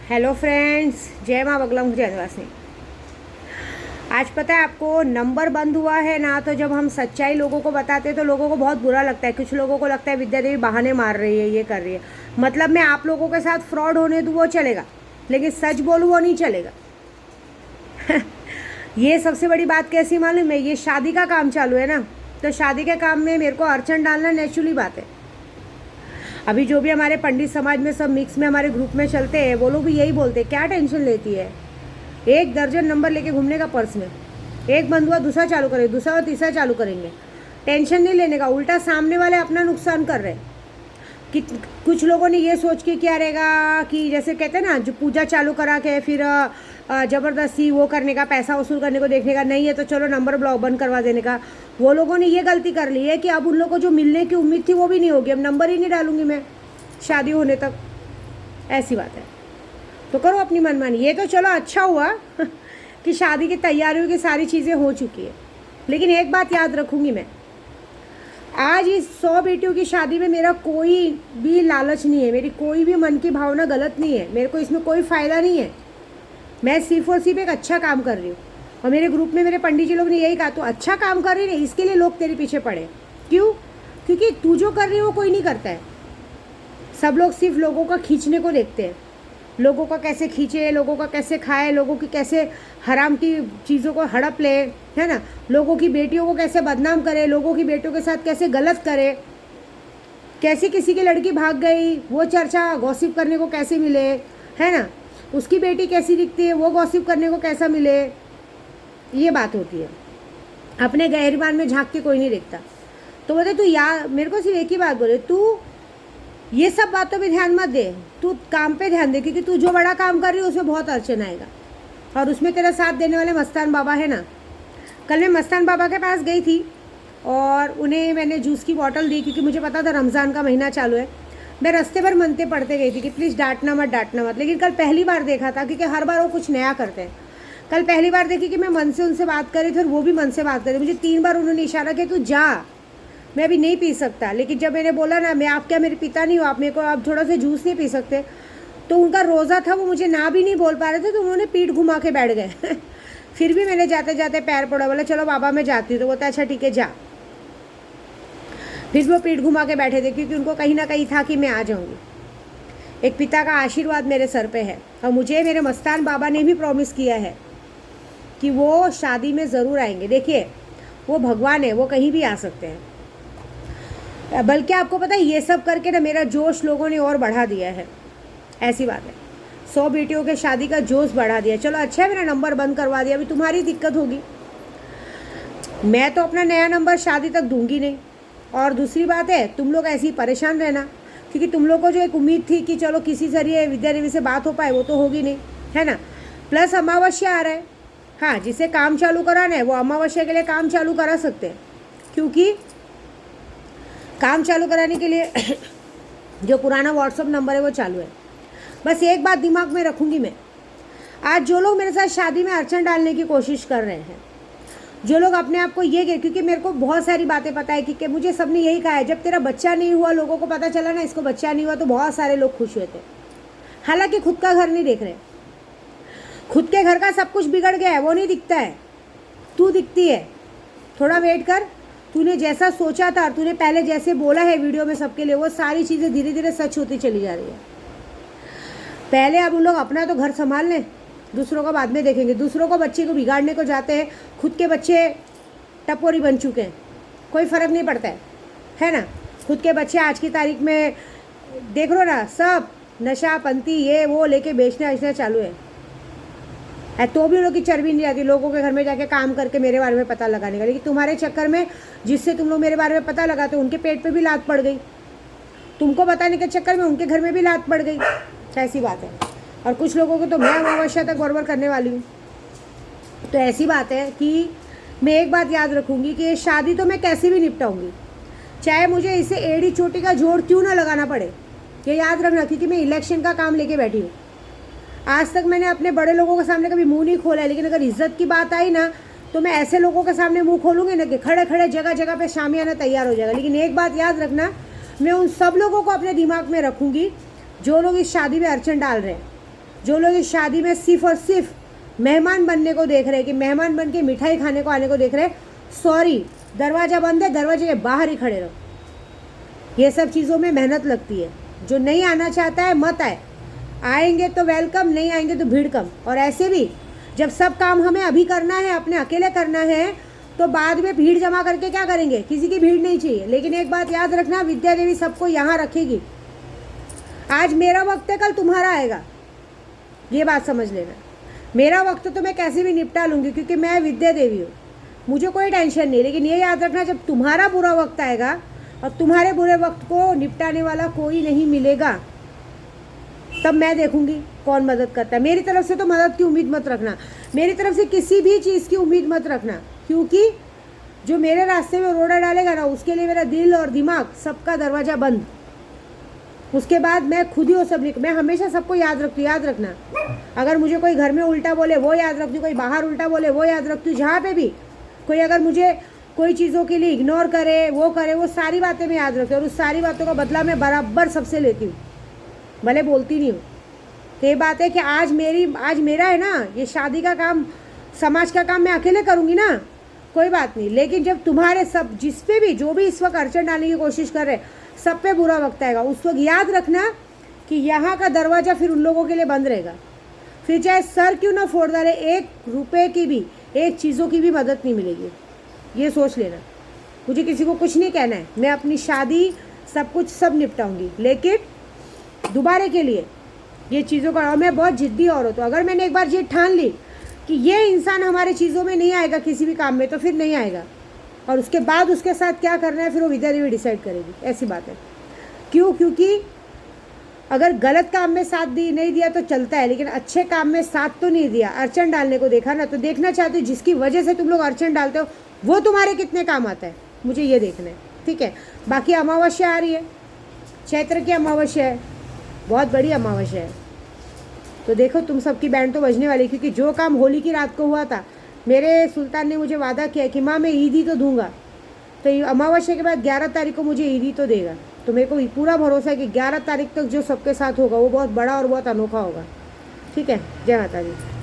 Hello friends, जय माँ बगला मुझे निवासिनी। आज पता है आपको, नंबर बंद हुआ है ना, तो जब हम सच्चाई लोगों को बताते हैं तो लोगों को बहुत बुरा लगता है। कुछ लोगों को लगता है विद्या देवी बहाने मार रही है, ये कर रही है। मतलब मैं आप लोगों के साथ फ्रॉड होने दूँ वो चलेगा, लेकिन सच बोलूँ वो नहीं चलेगा। ये सबसे बड़ी बात कैसी मालूम है, ये शादी का काम चालू है ना, तो शादी के काम में मेरे को अड़चन डालना नेचुरली बात है। अभी जो भी हमारे पंडित समाज में सब मिक्स में हमारे ग्रुप में चलते हैं, वो लोग भी यही बोलते हैं, क्या टेंशन लेती है, एक दर्जन नंबर लेके घूमने का पर्स में, एक बंद हुआ दूसरा चालू करेंगे, दूसरा और तीसरा चालू करेंगे। टेंशन नहीं लेने का, उल्टा सामने वाले अपना नुकसान कर रहे हैं। कि कुछ लोगों ने ये सोच के किया रहेगा कि जैसे कहते हैं ना, जो पूजा चालू करा के फिर ज़बरदस्ती वो करने का, पैसा वसूल करने को देखने का, नहीं है तो चलो नंबर ब्लॉक बंद करवा देने का। वो लोगों ने ये गलती कर ली है कि अब उन लोगों को जो मिलने की उम्मीद थी वो भी नहीं होगी। अब नंबर ही नहीं डालूंगी मैं शादी होने तक, ऐसी बात है। तो करो अपनी मनमानी। ये तो चलो अच्छा हुआ कि शादी की तैयारियों की सारी चीज़ें हो चुकी है, लेकिन एक बात याद रखूँगी मैं, आज इस 100 बेटियों की शादी में मेरा कोई भी लालच नहीं है, मेरी कोई भी मन की भावना गलत नहीं है, मेरे को इसमें कोई फ़ायदा नहीं है। मैं सिर्फ और सिर्फ एक अच्छा काम कर रही हूँ, और मेरे ग्रुप में मेरे पंडित जी लोग ने यही कहा, तो अच्छा काम कर रही है, इसके लिए लोग तेरे पीछे पड़े। क्यों? क्योंकि तू जो कर रही है वो कोई नहीं करता है। सब लोग सिर्फ लोगों का खींचने को देखते हैं, लोगों का कैसे खींचे, लोगों का कैसे खाए, लोगों की कैसे हराम की चीज़ों को हड़प ले, है ना, लोगों की बेटियों को कैसे बदनाम करे, लोगों की बेटियों के साथ कैसे गलत करे, कैसे किसी की लड़की भाग गई वो चर्चा गॉसिप करने को कैसे मिले, है ना, उसकी बेटी कैसी दिखती है वो गॉसिप करने को कैसा मिले, ये बात होती है। अपने गहरीबान में झांक के कोई नहीं देखता। तो बोले तू यार, मेरे को सिर्फ एक ही बात बोले, तू ये सब बातों पे ध्यान मत दे, तू काम पे ध्यान दे, क्योंकि तू जो बड़ा काम कर रही है उसमें बहुत अड़चन आएगा, और उसमें तेरा साथ देने वाले मस्तान बाबा है ना। कल मैं मस्तान बाबा के पास गई थी और उन्हें मैंने जूस की बॉटल दी, क्योंकि मुझे पता था रमज़ान का महीना चालू है। मैं रास्ते भर मनते पढ़ते गई थी कि प्लीज़ डांटना मत, डांटना मत। लेकिन कल पहली बार देखा था, क्योंकि हर बार वो कुछ नया करते हैं। कल पहली बार देखी कि मैं मन से उनसे बात करी थी और वो भी मन से बात करी। मुझे 3 बार उन्होंने इशारा किया, तू जा, मैं अभी नहीं पी सकता। लेकिन जब मैंने बोला ना, मैं आप क्या मेरे पिता नहीं हो, आप मेरे को आप थोड़ा सा जूस नहीं पी सकते, तो उनका रोज़ा था, वो मुझे ना भी नहीं बोल पा रहे थे, तो उन्होंने पीठ घुमा के बैठ गए। फिर भी मैंने जाते जाते पैर पड़ा, बोला चलो बाबा मैं जाती हूँ, तो बोलता अच्छा ठीक है जा। फिर वो पीठ घुमा के बैठे थे, क्योंकि उनको कहीं ना कहीं था कि मैं आ जाऊँगी। एक पिता का आशीर्वाद मेरे सर पे है, और मुझे मेरे मस्तान बाबा ने भी प्रॉमिस किया है कि वो शादी में ज़रूर आएंगे। देखिए, वो भगवान है, वो कहीं भी आ सकते हैं। बल्कि आपको पता है, ये सब करके ना मेरा जोश लोगों ने और बढ़ा दिया है, ऐसी बात है। 100 बेटियों के शादी का जोश बढ़ा दिया। चलो अच्छा है, मेरा नंबर बंद करवा दिया, अभी तुम्हारी दिक्कत होगी, मैं तो अपना नया नंबर शादी तक दूंगी नहीं। और दूसरी बात है, तुम लोग ऐसे ही परेशान रहना, क्योंकि तुम लोग को जो एक उम्मीद थी कि चलो किसी जरिए विद्या देवी से बात हो पाए, वो तो होगी नहीं, है ना। प्लस अमावस्या आ रहा है, हाँ, जिसे काम चालू कराना है वो अमावस्या के लिए काम चालू करा सकते हैं, क्योंकि काम चालू कराने के लिए जो पुराना व्हाट्सअप नंबर है वो चालू है। बस एक बात दिमाग में रखूँगी मैं, आज जो लोग मेरे साथ शादी में अड़चन डालने की कोशिश कर रहे हैं, जो लोग अपने आप को ये, क्योंकि मेरे को बहुत सारी बातें पता है कि मुझे सबने यही कहा है, जब तेरा बच्चा नहीं हुआ, लोगों को पता चला ना इसको बच्चा नहीं हुआ, तो बहुत सारे लोग खुश हुए थे। हालांकि खुद का घर नहीं देख रहे, खुद के घर का सब कुछ बिगड़ गया है, वो नहीं दिखता है, तू दिखती है। थोड़ा वेट कर, तूने जैसा सोचा था और तूने पहले जैसे बोला है वीडियो में सबके लिए, वो सारी चीज़ें धीरे धीरे सच होती चली जा रही है। पहले अब उन लोग अपना तो घर संभाल लें, दूसरों का बाद में देखेंगे। दूसरों को बच्चे को बिगाड़ने को जाते हैं, खुद के बच्चे टपोरी बन चुके हैं, कोई फ़र्क नहीं पड़ता है ना। खुद के बच्चे आज की तारीख में देख लो ना, सब नशा पंती ये वो लेके बेचना चालू है, तो भी उन लोग की चर्बी नहीं आती लोगों के घर में जाके काम करके मेरे बारे में पता लगाने का। लेकिन तुम्हारे चक्कर में, जिससे तुम लोग मेरे बारे में पता लगाते, उनके पेट पे भी लात पड़ गई, तुमको बताने के चक्कर में उनके घर में भी लात पड़ गई, ऐसी बात है। और कुछ लोगों को तो मैं अमावस्या तक बराबर करने वाली हूँ। तो ऐसी बात है कि मैं एक बात याद रखूँगी कि ये शादी तो मैं कैसे भी निपटाऊँगी, चाहे मुझे इसे एड़ी चोटी का जोड़ क्यों ना लगाना पड़े, ये याद रखना, क्योंकि मैं इलेक्शन का काम लेके बैठी हूँ। आज तक मैंने अपने बड़े लोगों के सामने कभी मुंह नहीं खोला है, लेकिन अगर इज्जत की बात आई ना, तो मैं ऐसे लोगों के सामने मुंह खोलूँगी ना कि खड़े खड़े जगह जगह पे शामियाना तैयार हो जाएगा। लेकिन एक बात याद रखना, मैं उन सब लोगों को अपने दिमाग में रखूँगी जो लोग इस शादी में अड़चन डाल रहे हैं, जो लोग इस शादी में सिर्फ और सिर्फ मेहमान बनने को देख रहे हैं कि मेहमान बन के मिठाई खाने को आने को देख रहे हैं, सॉरी, दरवाज़ा बंद है, दरवाजे के बाहर ही खड़े रहो। ये सब चीज़ों में मेहनत लगती है। जो नहीं आना चाहता है मत आए, आएंगे तो वेलकम, नहीं आएंगे तो भीड़ कम। और ऐसे भी जब सब काम हमें अभी करना है, अपने अकेले करना है, तो बाद में भीड़ जमा करके क्या करेंगे? किसी की भीड़ नहीं चाहिए। लेकिन एक बात याद रखना, विद्या देवी सबको यहाँ रखेगी। आज मेरा वक्त है, कल तुम्हारा आएगा, ये बात समझ लेना। मेरा वक्त तो मैं कैसे भी निपटा लूँगी क्योंकि मैं विद्या देवी हूँ, मुझे कोई टेंशन नहीं। लेकिन ये याद रखना, जब तुम्हारा बुरा वक्त आएगा और तुम्हारे बुरे वक्त को निपटाने वाला कोई नहीं मिलेगा, तब मैं देखूंगी कौन मदद करता है। मेरी तरफ से तो मदद की उम्मीद मत रखना, मेरी तरफ से किसी भी चीज़ की उम्मीद मत रखना, क्योंकि जो मेरे रास्ते में रोड़ा डालेगा ना, उसके लिए मेरा दिल और दिमाग सबका दरवाज़ा बंद। उसके बाद मैं खुद ही वो सब मैं हमेशा सबको याद रखती हूँ। याद रखना, अगर मुझे कोई घर में उल्टा बोले वो याद रखती हूँ, कोई बाहर उल्टा बोले वो याद रखती हूँ, जहाँ पे भी कोई अगर मुझे कोई चीज़ों के लिए इग्नोर करे, वो सारी बातें मैं याद रखती हूँ और उस सारी बातों का बदला मैं बराबर सबसे लेती हूँ, भले बोलती नहीं हूँ। तो ये बात है कि आज मेरा है ना, ये शादी का काम, समाज का काम मैं अकेले करूँगी ना, कोई बात नहीं। लेकिन जब तुम्हारे सब, जिस पे भी, जो भी इस वक्त अड़चन डालने की कोशिश कर रहे, सब पे बुरा वक्त आएगा, उस वक्त याद रखना कि यहाँ का दरवाज़ा फिर उन लोगों के लिए बंद रहेगा। फिर चाहे सर क्यों ना फोड़ डाले, 1 रुपये की भी, 1 चीज़ों की भी मदद नहीं मिलेगी, ये सोच लेना। मुझे किसी को कुछ नहीं कहना है, मैं अपनी शादी सब कुछ सब निपटाऊंगी, लेकिन दोबारा के लिए ये चीज़ों का, और मैं बहुत जिद्दी औरत हूँ। अगर मैंने एक बार ये ठान ली कि ये इंसान हमारे चीज़ों में नहीं आएगा किसी भी काम में, तो फिर नहीं आएगा। और उसके बाद उसके साथ क्या करना है फिर वो विद्या देवी डिसाइड करेगी, ऐसी बात है। क्यों? क्योंकि अगर गलत काम में साथ नहीं दिया तो चलता है, लेकिन अच्छे काम में साथ तो नहीं दिया, अड़चन डालने को देखा ना, तो देखना चाहती हूँ जिसकी वजह से तुम लोग अड़चन डालते हो वो तुम्हारे कितने काम आता है, मुझे ये देखना है, ठीक है। बाकी अमावस्या आ रही है, चैत्र की अमावस्या है, बहुत बड़ी अमावस्या है, तो देखो तुम सबकी बैंड तो बजने वाली। क्योंकि जो काम होली की रात को हुआ था, मेरे सुल्तान ने मुझे वादा किया कि माँ मैं ईद ही तो दूंगा, तो अमावस्या के बाद 11 तारीख को मुझे ईद ही तो देगा। तो मेरे को पूरा भरोसा है कि 11 तारीख तक जो सबके साथ होगा वो बहुत बड़ा और बहुत अनोखा होगा, ठीक है। जय माता दी।